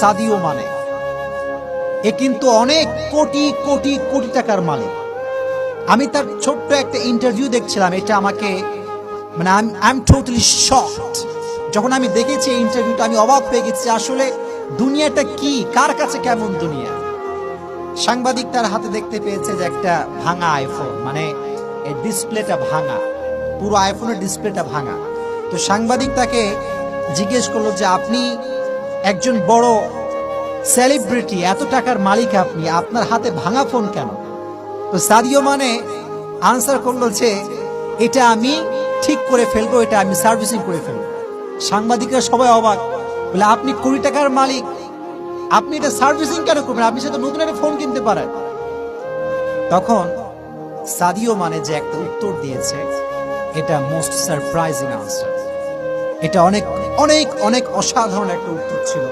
Sadio Mane. এ কিন্তু অনেক কোটি কোটি কোটি টাকার মালিক। আমি তার ছোট্ট একটা ইন্টারভিউ দেখছিলাম, এটা আমাকে মানে আই এম টোটালি শকড। যখন আমি দেখেছি এই ইন্টারভিউটা আমি অবাক হয়ে গেছি, আসলে দুনিয়াটা কি, কার কাছে কেমন দুনিয়া। সাংবাদিক তার হাতে দেখতে পেয়েছে যে একটা ভাঙা আইফোন, মানে এই ডিসপ্লেটা ভাঙা, পুরো আইফোনের ডিসপ্লেটা ভাঙা। তো সাংবাদিক তাকে জিজ্ঞেস করলো যে আপনি একজন বড় সেলিব্রিটি, এত টাকার মালিক আপনি, আপনার হাতে ভাঙা ফোন কেন? তো সাদিও মানে আনসার করলো যে এটা আমি ঠিক করে ফেলবো, এটা আমি সার্ভিসিং করে ফেলবো। সাংবাদিকরা সবাই অবাক, বলে আপনি কোটি টাকার মালিক, আপনি এটা সার্ভিসিং কেন করবেন? আপনি সেটা নতুন একটা ফোন কিনতে পারেন। তখন সাদিও মানে যে একটা উত্তর দিয়েছে, এটা মোস্ট সারপ্রাইজিং আনসার। এটা অনেক অনেক অনেক অসাধারণ একটা উত্তর ছিল।